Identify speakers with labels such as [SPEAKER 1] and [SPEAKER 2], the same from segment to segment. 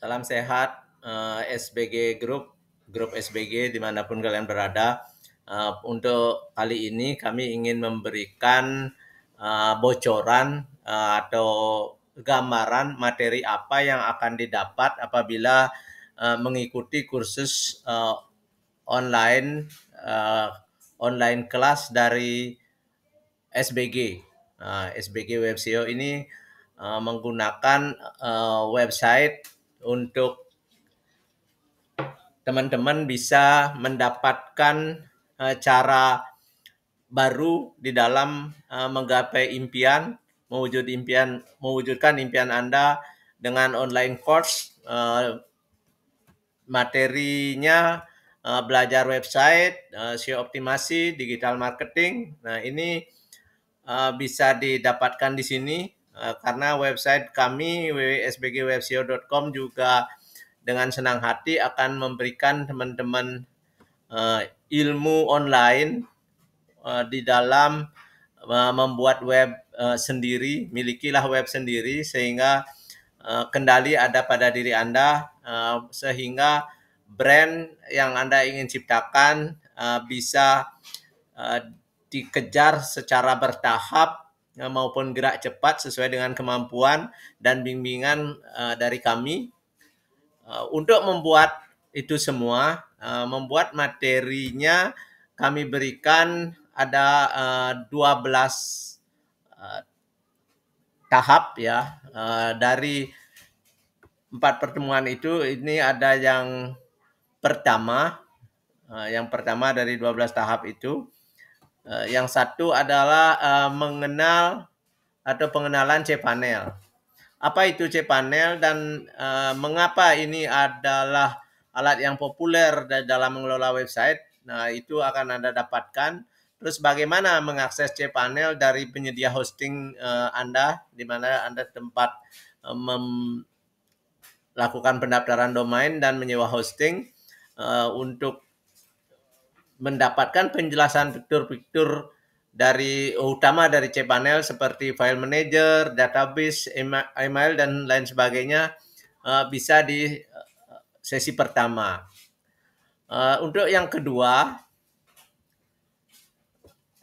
[SPEAKER 1] Salam sehat, SBG grup SBG dimanapun kalian berada. Untuk kali ini kami ingin memberikan bocoran atau gambaran materi apa yang akan didapat apabila mengikuti kursus online uh, online kelas dari SBG. SBG Web SEO ini menggunakan website untuk teman-teman bisa mendapatkan cara baru di dalam menggapai impian, mewujudkan impian Anda dengan online course. Materinya belajar website, SEO optimasi, digital marketing. Nah, ini bisa didapatkan di sini karena website kami www.sbgwebseo.com juga dengan senang hati akan memberikan teman-teman ilmu online di dalam membuat web sendiri, milikilah web sendiri sehingga kendali ada pada diri Anda, sehingga brand yang Anda ingin ciptakan bisa dikejar secara bertahap maupun gerak cepat sesuai dengan kemampuan dan bimbingan dari kami. Untuk membuat itu semua, membuat materinya kami berikan ada 12 tahap ya. Dari 4 pertemuan itu ini ada yang pertama dari 12 tahap itu. Yang satu adalah mengenal atau pengenalan cPanel. Apa itu cPanel dan mengapa ini adalah alat yang populer dalam mengelola website? Nah, itu akan Anda dapatkan. Terus bagaimana mengakses cPanel dari penyedia hosting Anda, di mana Anda tempat melakukan pendaftaran domain dan menyewa hosting untuk mendapatkan penjelasan fitur-fitur utama dari cPanel seperti file manager, database, email dan lain sebagainya bisa di sesi pertama. Untuk yang kedua,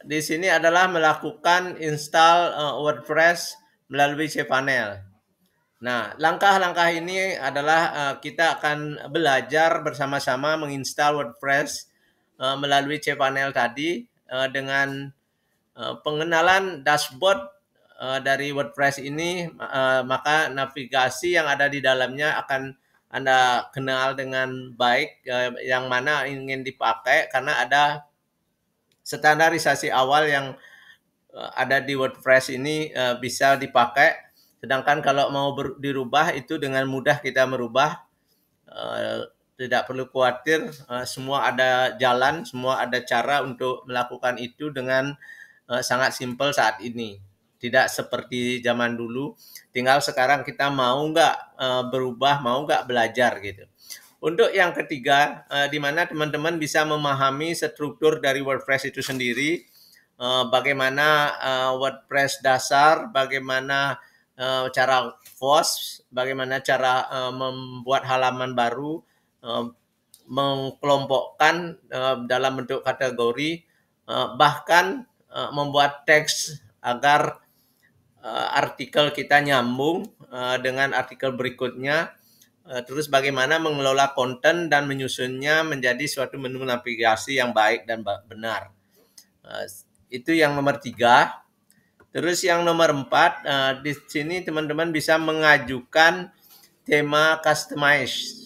[SPEAKER 1] di sini adalah melakukan install WordPress melalui cPanel. Nah, langkah-langkah ini adalah kita akan belajar bersama-sama menginstal WordPress melalui cPanel tadi dengan pengenalan dashboard dari WordPress ini, maka navigasi yang ada di dalamnya akan Anda kenal dengan baik yang mana ingin dipakai karena ada standarisasi awal yang ada di WordPress ini bisa dipakai. Sedangkan kalau mau dirubah itu dengan mudah kita merubah. Tidak perlu khawatir, semua ada jalan, semua ada cara untuk melakukan itu dengan sangat simpel saat ini. Tidak seperti zaman dulu, tinggal sekarang kita mau nggak berubah, mau nggak belajar gitu. Untuk yang ketiga, di mana teman-teman bisa memahami struktur dari WordPress itu sendiri, bagaimana WordPress dasar, bagaimana cara post, bagaimana cara membuat halaman baru, mengkelompokkan dalam bentuk kategori, bahkan membuat teks agar artikel kita nyambung dengan artikel berikutnya. Terus bagaimana mengelola konten dan menyusunnya menjadi suatu menu navigasi yang baik dan benar. Itu yang nomor 3. Terus yang nomor 4, di sini teman-teman bisa mengajukan tema customize.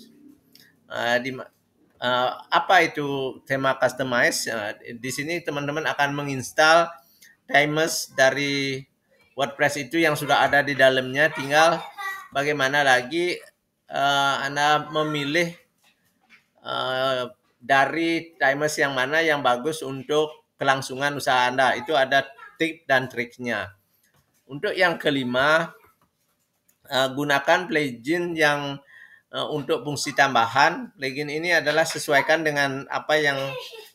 [SPEAKER 1] Apa itu tema customize? Di sini teman-teman akan menginstal themes dari WordPress itu yang sudah ada di dalamnya. Tinggal bagaimana lagi Anda memilih dari themes yang mana yang bagus untuk kelangsungan usaha Anda. Itu ada tip dan triknya. Untuk yang kelima, gunakan plugin yang untuk fungsi tambahan. Plugin ini adalah sesuaikan dengan apa yang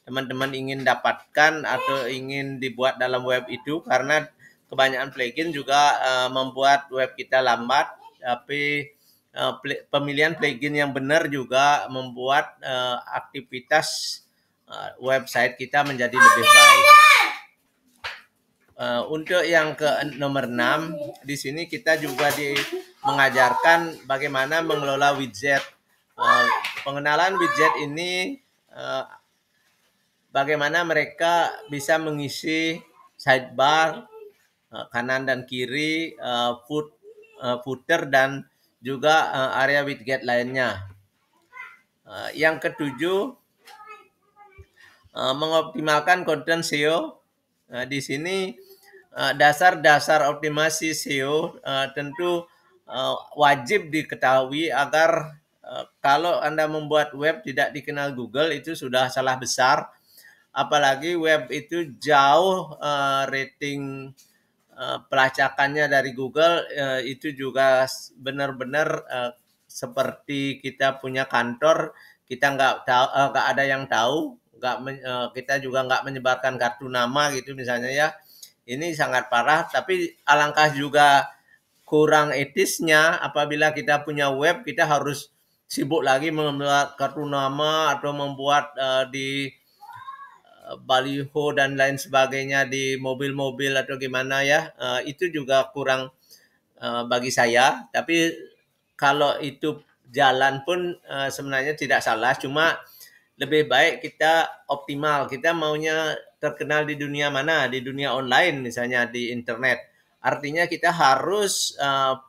[SPEAKER 1] teman-teman ingin dapatkan atau ingin dibuat dalam web itu, karena kebanyakan plugin juga membuat web kita lambat, tapi pemilihan plugin yang benar juga membuat aktivitas website kita menjadi lebih baik. Untuk yang ke nomor 6, di sini kita juga mengajarkan bagaimana mengelola widget. Pengenalan widget ini bagaimana mereka bisa mengisi sidebar, kanan dan kiri, footer dan juga area widget lainnya. Yang ketujuh, mengoptimalkan konten SEO. Di sini dasar-dasar optimasi SEO tentu wajib diketahui agar kalau Anda membuat web tidak dikenal Google itu sudah salah besar. Apalagi web itu jauh rating pelacakannya dari Google, itu juga benar-benar seperti kita punya kantor, kita nggak ada yang tahu, kita juga nggak menyebarkan kartu nama gitu misalnya ya. Ini sangat parah, tapi alangkah juga kurang etisnya apabila kita punya web, kita harus sibuk lagi membuat kartu nama atau membuat di baliho dan lain sebagainya di mobil-mobil atau gimana ya. Itu juga kurang bagi saya. Tapi kalau itu jalan pun sebenarnya tidak salah, cuma lebih baik kita optimal. Kita maunya terkenal di dunia mana? Di dunia online misalnya di internet. Artinya kita harus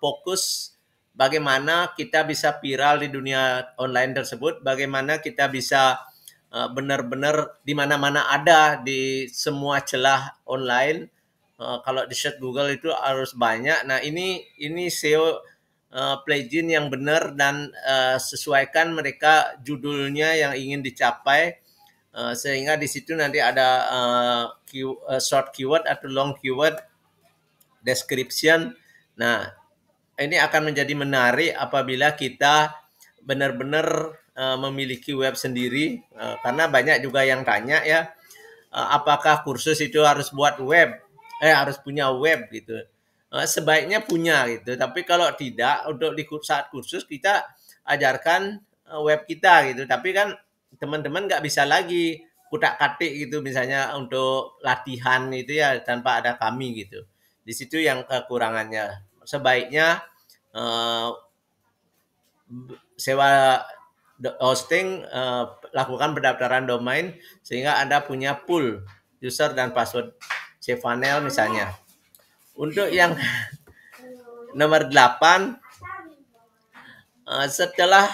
[SPEAKER 1] fokus bagaimana kita bisa viral di dunia online tersebut, bagaimana kita bisa benar-benar di mana-mana ada di semua celah online. Kalau di search Google itu harus banyak. Nah, ini SEO plugin yang benar dan sesuaikan mereka judulnya yang ingin dicapai, sehingga di situ nanti ada short keyword atau long keyword description. Nah, ini akan menjadi menarik apabila kita benar-benar memiliki web sendiri, karena banyak juga yang tanya ya, apakah kursus itu harus buat web, harus punya web gitu. Sebaiknya punya gitu, tapi kalau tidak, untuk di saat kursus kita ajarkan web kita gitu, tapi kan teman-teman nggak bisa lagi kutak-katik gitu misalnya untuk latihan itu ya tanpa ada kami gitu. Di situ yang kekurangannya. Sebaiknya sewa hosting, lakukan pendaftaran domain sehingga Anda punya pool user dan password cPanel misalnya. Untuk yang nomor 8, setelah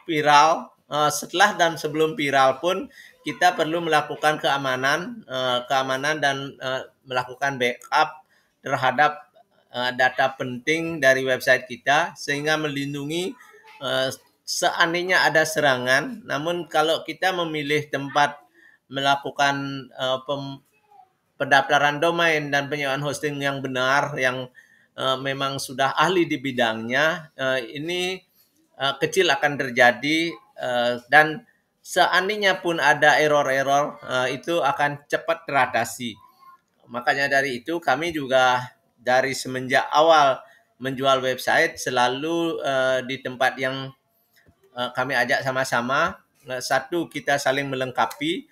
[SPEAKER 1] viral, setelah dan sebelum viral pun kita perlu melakukan keamanan dan melakukan backup terhadap data penting dari website kita sehingga melindungi seandainya ada serangan. Namun kalau kita memilih tempat melakukan pendaftaran domain dan penyewaan hosting yang benar, yang memang sudah ahli di bidangnya, ini kecil akan terjadi, dan seandainya pun ada error-error, itu akan cepat teratasi. Makanya dari itu kami juga dari semenjak awal menjual website selalu di tempat yang kami ajak sama-sama. Satu, kita saling melengkapi,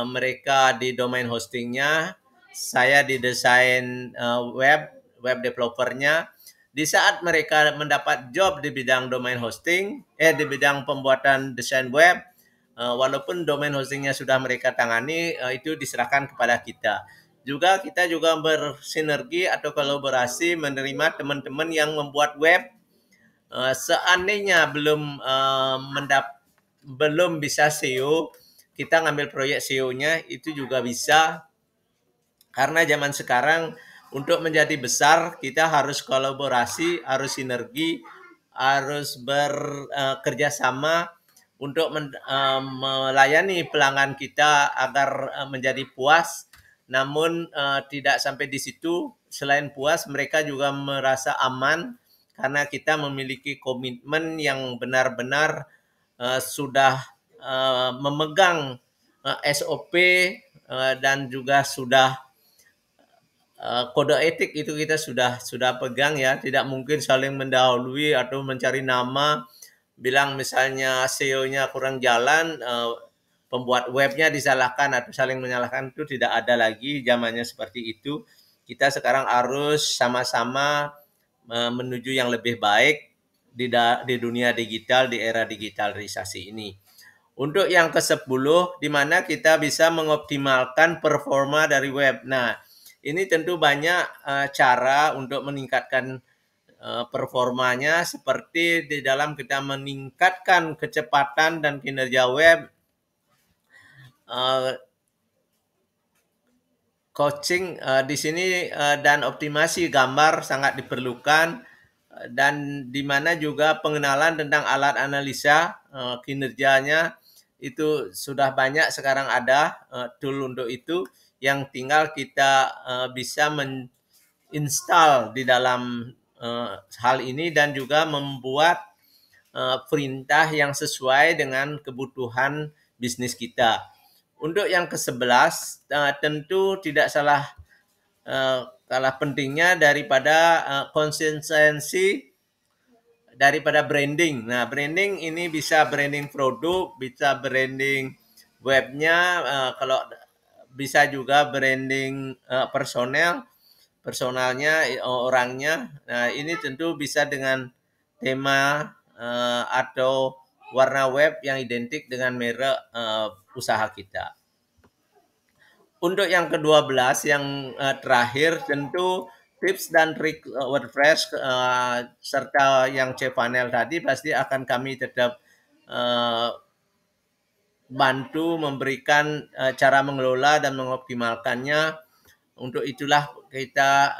[SPEAKER 1] mereka di domain hostingnya, saya di desain web developernya. Di saat mereka mendapat job di bidang domain hosting, di bidang pembuatan desain web, walaupun domain hostingnya sudah mereka tangani, itu diserahkan kepada kita. Juga kita juga bersinergi atau kolaborasi menerima teman-teman yang membuat web. Seandainya belum bisa SEO, kita ngambil proyek SEO-nya itu juga bisa. Karena zaman sekarang untuk menjadi besar kita harus kolaborasi, harus sinergi, harus bekerja sama untuk melayani pelanggan kita agar menjadi puas. Namun tidak sampai di situ, selain puas mereka juga merasa aman karena kita memiliki komitmen yang benar-benar sudah memegang SOP dan juga sudah kode etik itu kita sudah pegang ya, tidak mungkin saling mendahului atau mencari nama, bilang misalnya SEO-nya kurang jalan, pembuat webnya disalahkan atau saling menyalahkan, itu tidak ada lagi zamannya seperti itu. Kita sekarang harus sama-sama menuju yang lebih baik di dunia digital, di era digitalisasi ini. Untuk yang ke-10, di mana kita bisa mengoptimalkan performa dari web. Nah, ini tentu banyak cara untuk meningkatkan performanya, seperti di dalam kita meningkatkan kecepatan dan kinerja web, coaching di sini dan optimasi gambar sangat diperlukan, dan di mana juga pengenalan tentang alat analisa kinerjanya itu sudah banyak sekarang ada tool untuk itu, yang tinggal kita bisa install di dalam hal ini dan juga membuat perintah yang sesuai dengan kebutuhan bisnis kita. Untuk yang ke-11, tentu tidak kalah pentingnya daripada konsistensi daripada branding. Nah, branding ini bisa branding produk, bisa branding webnya, kalau bisa juga branding personalnya, orangnya. Nah, ini tentu bisa dengan tema atau warna web yang identik dengan merek usaha kita. Untuk yang ke-12, yang terakhir, tentu tips dan trik WordPress serta yang cPanel tadi pasti akan kami tetap bantu memberikan cara mengelola dan mengoptimalkannya. Untuk itulah kita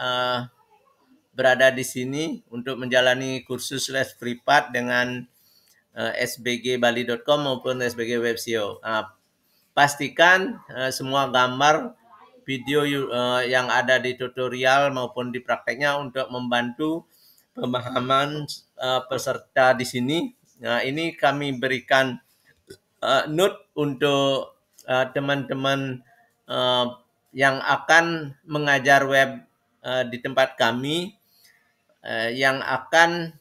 [SPEAKER 1] berada di sini untuk menjalani kursus les privat dengan sbgbali.com maupun SBG Web SEO. Pastikan semua gambar, video yang ada di tutorial maupun di prakteknya untuk membantu pemahaman peserta di sini. Nah, ini kami berikan note untuk teman-teman yang akan mengajar web di tempat kami, yang akan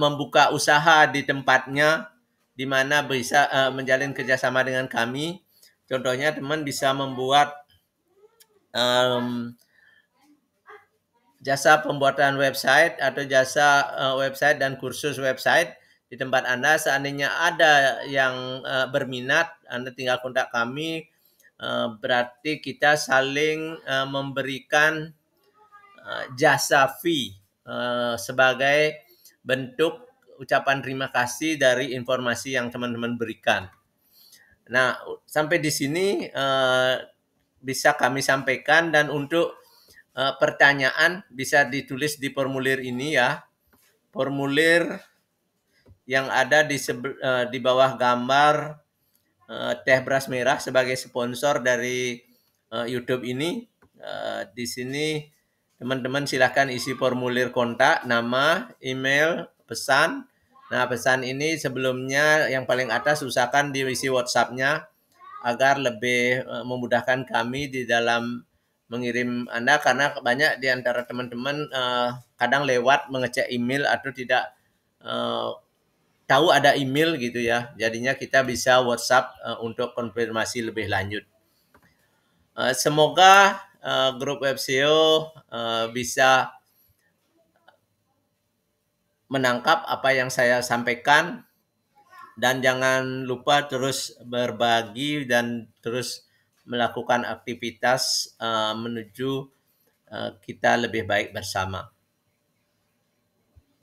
[SPEAKER 1] membuka usaha di tempatnya, di mana bisa menjalin kerjasama dengan kami. Contohnya teman bisa membuat jasa pembuatan website atau jasa website dan kursus website di tempat Anda. Seandainya ada yang berminat, Anda tinggal kontak kami. Berarti kita saling memberikan jasa fee sebagai bentuk ucapan terima kasih dari informasi yang teman-teman berikan. Nah, sampai di sini bisa kami sampaikan, dan untuk pertanyaan bisa ditulis di formulir ini ya. Formulir yang ada di bawah gambar teh beras merah sebagai sponsor dari YouTube ini. Di sini teman-teman silahkan isi formulir kontak, nama, email, pesan. Nah, pesan ini sebelumnya yang paling atas usahakan diisi WhatsApp-nya agar lebih memudahkan kami di dalam mengirim Anda, karena banyak di antara teman-teman kadang lewat mengecek email atau tidak tahu ada email gitu ya. Jadinya kita bisa WhatsApp untuk konfirmasi lebih lanjut. Semoga grup Web SEO bisa menangkap apa yang saya sampaikan, dan jangan lupa terus berbagi dan terus melakukan aktivitas menuju kita lebih baik bersama.